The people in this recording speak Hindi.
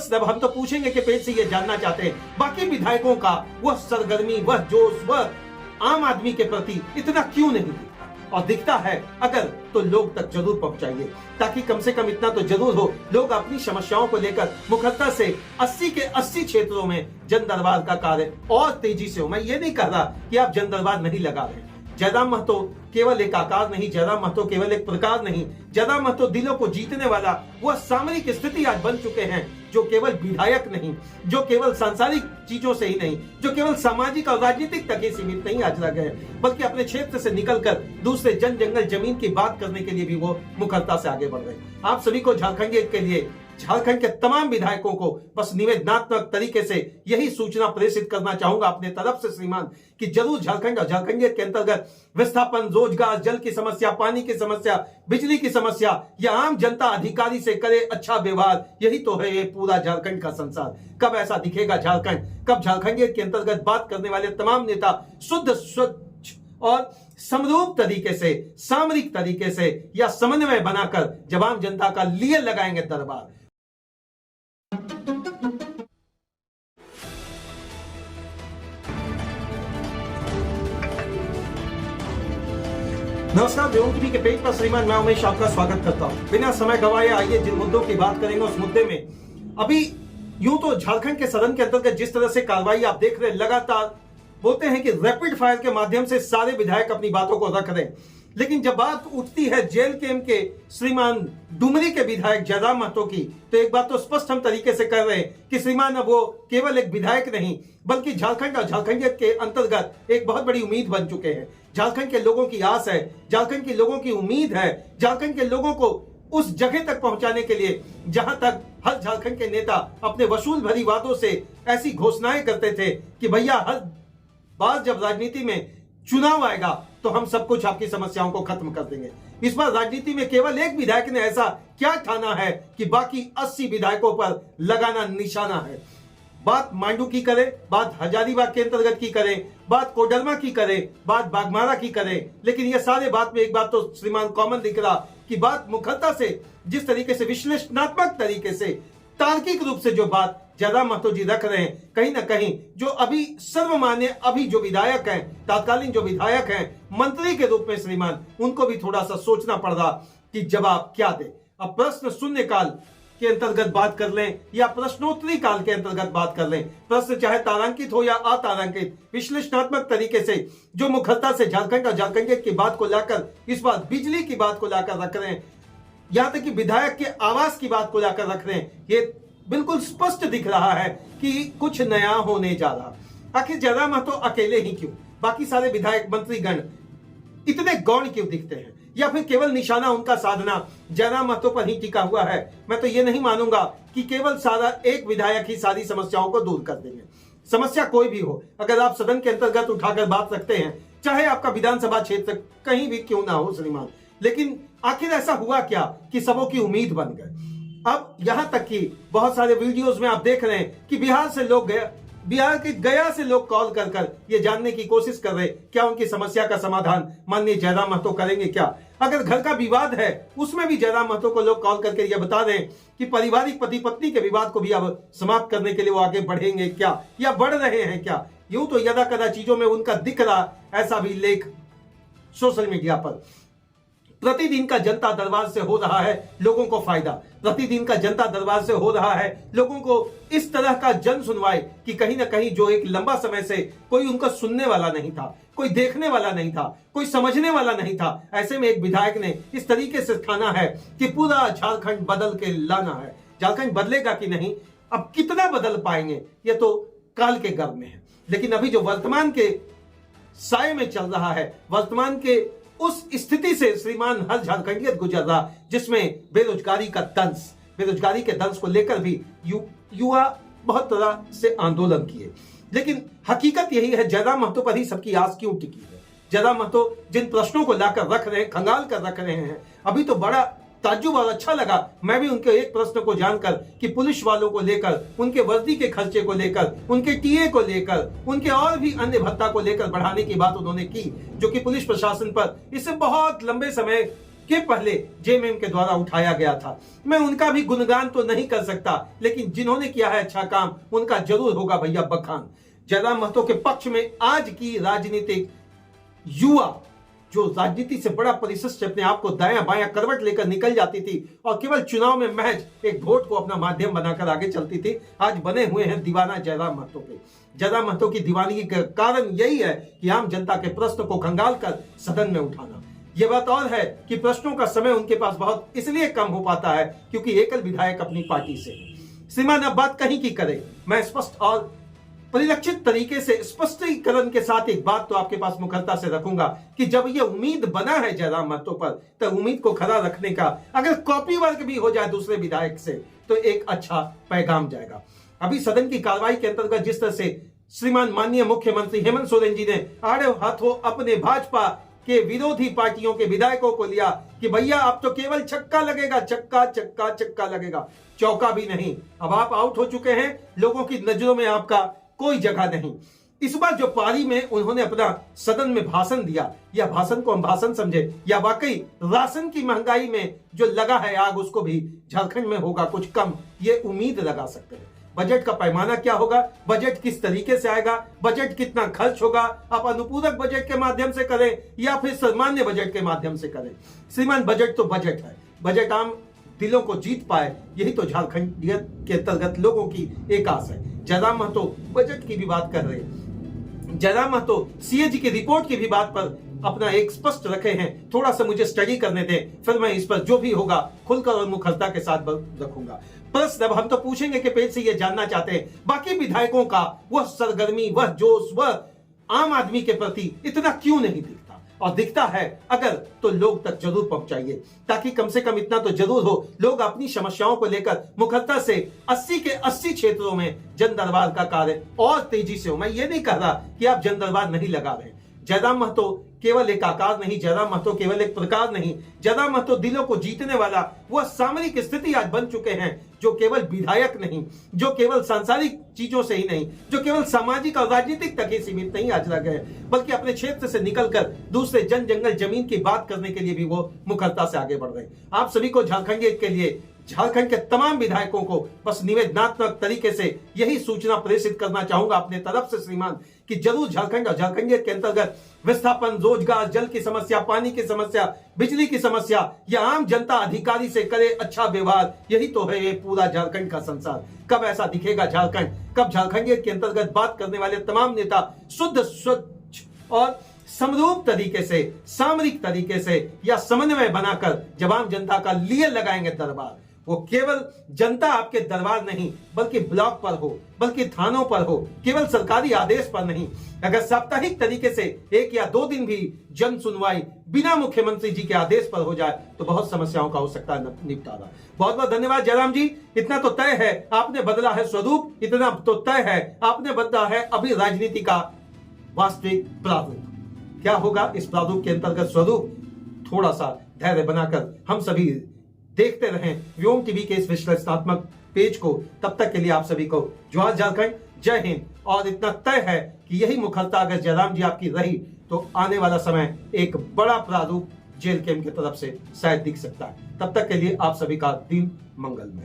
प्रश्न अब हम तो पूछेंगे कि पेट से ये जानना चाहते हैं बाकी विधायकों का वह सरगर्मी, वह जोश, वह आम आदमी के प्रति इतना क्यों नहीं दिखता, और दिखता है अगर तो लोग तक जरूर पहुंचाइए, ताकि कम से कम इतना तो जरूर हो लोग अपनी समस्याओं को लेकर मुखरता से 80 के 80 क्षेत्रों में जन दरबार का कार्य और तेजी से हो। मैं ये नहीं कह रहा कि आप जन दरबार नहीं लगा रहे। जयराम महतो केवल एक आकार नहीं, जयराम महतो केवल एक प्रकार नहीं, जयराम महतो दिलों को जीतने वाला वह सामरिक स्थिति आज बन चुके हैं, जो केवल विधायक नहीं, जो केवल सांसारिक चीजों से ही नहीं, जो केवल सामाजिक और राजनीतिक तक ही सीमित नहीं आज रह गए, बल्कि अपने क्षेत्र से निकलकर दूसरे जन जंगल जमीन की बात करने के लिए भी वो मुखरता से आगे बढ़ रहे। आप सभी को झारखंड के लिए, झारखंड के तमाम विधायकों को बस निवेदनात्मक तरीके से यही सूचना प्रेषित करना चाहूंगा अपने तरफ से श्रीमान, कि जरूर झारखंड और झारखंड के अंतर्गत विस्थापन, रोजगार, जल की समस्या, पानी की समस्या, बिजली की समस्या या आम जनता अधिकारी से करे अच्छा व्यवहार, यही तो है ये पूरा झारखंड का संसार। कब ऐसा दिखेगा झारखंड, कब झारखंड के अंतर्गत बात करने वाले तमाम नेता शुद्ध, स्वच्छ और समरूप तरीके से, सामरिक तरीके से या समन्वय बनाकर जवान जनता का लिए लगाएंगे दरबार। नमस्कार, देवों टीवी के पेज पर श्रीमान मैं उमेश आपका स्वागत करता हूं। बिना समय गवाए आइए जिन मुद्दों की बात करेंगे उस मुद्दे में अभी यूं तो झारखंड के सदन के अंतर्गत जिस तरह से कार्रवाई आप देख रहे हैं, लगातार बोलते हैं कि रैपिड फायर के माध्यम से सारे विधायक अपनी बातों को रख रहे हैं, लेकिन जब बात उठती है जेल कैंप के श्रीमान डुमरी के विधायक जयराम महतो की, तो एक बात तो स्पष्ट हम तरीके से कर रहे हैं कि श्रीमान अब वो केवल एक विधायक नहीं बल्कि झारखंड और झारखंड के अंतर्गत एक बहुत बड़ी उम्मीद बन चुके हैं। झारखंड के लोगों की आस है, झारखंड के लोगों की उम्मीद है, झारखंड के लोगों को उस जगह तक पहुंचाने के लिए जहां तक हर झारखंड के नेता अपने वसूल भरी वादों से ऐसी घोषणाएं करते थे कि भैया हर बार जब राजनीति में चुनाव आएगा तो हम सब कुछ आपकी समस्याओं को खत्म कर देंगे। इस बार राजनीति में केवल एक विधायक ने ऐसा क्या ठाना है कि बाकी 80 विधायकों पर लगाना निशाना है। बात मांडू की करे, बात हजारीबाग के अंतर्गत की करें, बात कोडरमा की करें, बात बागमारा की करें, लेकिन ये सारे बात में एक बात तो श्रीमान कॉमन दिख रहा कि बात मुखरता से जिस तरीके से विश्लेषणात्मक तरीके से तार्किक रूप से जो बात जयराम महतो जी रख रहे हैं, कहीं ना कहीं जो अभी सर्वमान्य अभी जो विधायक हैं, तत्कालीन जो विधायक हैं, मंत्री के रूप में श्रीमान, उनको भी थोड़ा सा सोचना पड़ रहा कि जवाब क्या दे। अब प्रश्न शून्य काल के अंतर्गत बात कर लें या प्रश्नोत्तरी काल के अंतर्गत बात कर लें, प्रश्न चाहे तारांकित हो या अतारांकित, विश्लेषणात्मक तरीके से जो मुखरता से झारखंड और झारखंड की बात को लाकर इस बार बिजली की बात को लाकर रख रहे हैं, यहां तक कि विधायक के आवास की बात को लाकर रख रहे हैं, ये बिल्कुल स्पष्ट दिख रहा है कि कुछ नया होने जा रहा। आखिर जयराम महतो अकेले ही क्यों, बाकी सारे विधायक मंत्रीगण इतने गौण क्यों दिखते हैं, या फिर केवल निशाना उनका साधना जयराम महतो पर ही टिका हुआ है। मैं तो ये नहीं मानूंगा कि केवल सारा एक विधायक ही सारी समस्याओं को दूर कर देंगे। समस्या कोई भी हो, अगर आप सदन के अंतर्गत उठाकर बात रखते हैं, चाहे आपका विधानसभा क्षेत्र कहीं भी क्यों ना हो श्रीमान, लेकिन आखिर ऐसा हुआ क्या कि सबों की उम्मीद बन गए। अब यहां तक कि बहुत सारे वीडियोस में आप देख रहे हैं कि बिहार के गया से लोग कॉल कर ये जानने की कोशिश कर रहे क्या उनकी समस्या का समाधान माननीय जयराम महतो करेंगे क्या। अगर घर का विवाद है उसमें भी जयराम महतो को लोग कॉल करके ये बता दें कि पारिवारिक पति पत्नी के विवाद को भी अब समाप्त करने के लिए वो आगे बढ़ेंगे क्या या बढ़ रहे हैं क्या। यूं तो यदा कदा चीजों में उनका दिख रहा ऐसा भी लेख सोशल मीडिया पर। प्रतिदिन का जनता दरबार से हो रहा है लोगों को फायदा, प्रतिदिन का जनता दरबार से हो रहा है लोगों को इस तरह का जन सुनवाई कि कहीं ना कहीं जो एक लंबा समय से कोई उनको सुनने वाला नहीं था, कोई देखने वाला नहीं था, कोई समझने वाला नहीं था, ऐसे में एक विधायक ने इस तरीके से ठाना है कि पूरा झारखंड बदल के लाना है। झारखंड बदलेगा कि नहीं, अब कितना बदल पाएंगे ये तो काल के गर्भ में है, लेकिन अभी जो वर्तमान के साये में चल रहा है, वर्तमान के उस स्थिति से श्रीमान हर झारखंडियत गुजर रहा, जिसमें बेरोजगारी का दंश, बेरोजगारी के दंश को लेकर भी युवा बहुत तरह से आंदोलन किए, लेकिन हकीकत यही है जयराम महतो पर ही सबकी आस क्यों टिकी है। जयराम महतो जिन प्रश्नों को लाकर रख रहे हैं, खंगाल कर रख रहे हैं, अभी तो बड़ा ताज्जुब और अच्छा लगा मैं भी उनके एक प्रश्न को जानकर कि पुलिस वालों को लेकर, उनके वर्दी के खर्चे को लेकर, उनके टीए को लेकर, उनके और भी अन्य भत्ता को लेकर बढ़ाने की बात उन्होंने की, जो कि पुलिस प्रशासन पर इससे बहुत लंबे समय के पहले जेएमएम के द्वारा उठाया गया था। मैं उनका भी गुणगान तो नहीं कर सकता, लेकिन जिन्होंने किया है अच्छा काम उनका जरूर होगा भैया बखान। जयराम महतो के पक्ष में आज की राजनीतिक युवा जो राजनीति से बड़ा परिशिष्ट से अपने आप को दायां बायां करवट लेकर निकल जाती थी और केवल चुनाव में महज एक वोट को अपना माध्यम बनाकर आगे चलती थी, आज बने हुए हैं दीवाना जयराम महतो पे। जयराम महतो की दीवानगी का कारण यही है कि आम जनता के प्रश्न को खंगाल कर सदन में उठाना। यह बात और है कि प्रश्नों का समय उनके पास बहुत इसलिए कम हो पाता है क्योंकि एकल विधायक अपनी पार्टी से है। श्रीमान अब बात कहीं की करें, मैं स्पष्ट और परिलक्षित तरीके से स्पष्टीकरण के साथ एक बात तो आपके पास मुखरता से रखूंगा कि जब ये उम्मीद बना है जयराम महतो पर, तो उम्मीद को खरा रखने का अगर कॉपी वर्क भी हो जाए दूसरे विधायक से तो एक अच्छा पैगाम जाएगा। अभी सदन की कार्रवाई के अंतर्गत जिस तरह से श्रीमान माननीय मुख्यमंत्री हेमंत सोरेन जी ने आड़े हाथों अपने भाजपा के विरोधी पार्टियों के विधायकों को लिया कि भैया अब तो केवल छक्का लगेगा, छक्का छक्का छक्का लगेगा, चौका भी नहीं। अब आप आउट हो चुके हैं, लोगों की नजरों में आपका कोई जगह नहीं। इस बार जो पारी में उन्होंने अपना सदन में भाषण दिया, या भाषण को हम भाषण समझे या वाकई राशन की महंगाई में जो लगा है आग उसको भी झारखंड में होगा कुछ कम, ये उम्मीद लगा सकते हैं। बजट का पैमाना क्या होगा, बजट किस तरीके से आएगा, बजट कितना खर्च होगा, आप अनुपूरक बजट के माध्यम से करें या फिर सामान्य बजट के माध्यम से करें। श्रीमान बजट तो बजट है, बजट आम दिलों को जीत पाए, यही तो झारखंड के अंतर्गत लोगों की एक आस है। जयराम महतो बजट की भी बात कर रहे हैं, जयराम महतो सीएजी की रिपोर्ट की भी बात पर अपना एक स्पष्ट रखे हैं। थोड़ा सा मुझे स्टडी करने दें, फिर मैं इस पर जो भी होगा खुलकर और मुखरता के साथ रखूंगा। प्रश्न अब हम तो पूछेंगे कि पेज से ये जानना चाहते हैं बाकी विधायकों का वह सरगर्मी, वह जोश, वह आम आदमी के प्रति इतना क्यों नहीं दिखता, और दिखता है अगर तो लोग तक जरूर पहुंचाइए, ताकि कम से कम इतना तो जरूर हो लोग अपनी समस्याओं को लेकर मुखरता से 80 के 80 क्षेत्रों में जन दरबार का कार्य और तेजी से हो। मैं ये नहीं कह रहा कि आप जन दरबार नहीं लगा रहे। जयराम महतो केवल एक आकार नहीं, जयराम महतो केवल एक प्रकार नहीं, जयराम महतो दिलों को जीतने वाला वह सामरिक स्थिति आज बन चुके हैं जो केवल विधायक नहीं, जो केवल सांसारिक चीजों से ही नहीं, जो केवल सामाजिक और राजनीतिक तक ही सीमित नहीं आज रह गए, बल्कि अपने क्षेत्र से निकलकर दूसरे जन जंगल जमीन की बात करने के लिए भी वो मुखरता से आगे बढ़ रहे हैं। आप सभी को झारखंड के लिए, झारखंड के तमाम विधायकों को बस निवेदनात्मक तरीके से यही सूचना प्रेषित करना चाहूंगा अपने तरफ से श्रीमान कि जरूर झारखंड और झारखंड के अंतर्गत विस्थापन, रोजगार, जल की समस्या, पानी की समस्या, बिजली की समस्या या आम जनता अधिकारी से करे अच्छा व्यवहार, यही तो है ये पूरा झारखंड का संसार। कब ऐसा दिखेगा झारखंड, कब झारखंड के अंतर्गत बात करने वाले तमाम नेता शुद्ध, स्वच्छ और समरूप तरीके से, सामरिक तरीके से या समन्वय बनाकर जब आम जनता का लिए लगाएंगे दरबार, वो केवल जनता आपके दरबार नहीं बल्कि ब्लॉक पर हो, बल्कि थानों पर हो, केवल सरकारी आदेश पर नहीं। अगर साप्ताहिक तरीके से 1 या 2 दिन भी जन सुनवाई बिना मुख्यमंत्री जी के आदेश पर हो जाए तो बहुत समस्याओं का हो सकता है निपटारा। बहुत बहुत धन्यवाद जयराम जी। इतना तो तय है आपने बदला है स्वरूप, इतना तो तय है आपने बदला है अभी राजनीति का वास्तविक प्रारूप। क्या होगा इस प्रारूप के अंतर्गत स्वरूप, थोड़ा सा धैर्य बनाकर हम सभी देखते रहें व्योम टीवी के इस विश्लेषणात्मक पेज को। तब तक के लिए आप सभी को जोहार झारखंड, जय हिंद। और इतना तय है कि यही मुखरता अगर जयराम जी आपकी रही तो आने वाला समय एक बड़ा प्रारूप जेल कैंप की तरफ से शायद दिख सकता है। तब तक के लिए आप सभी का दिन मंगलमय।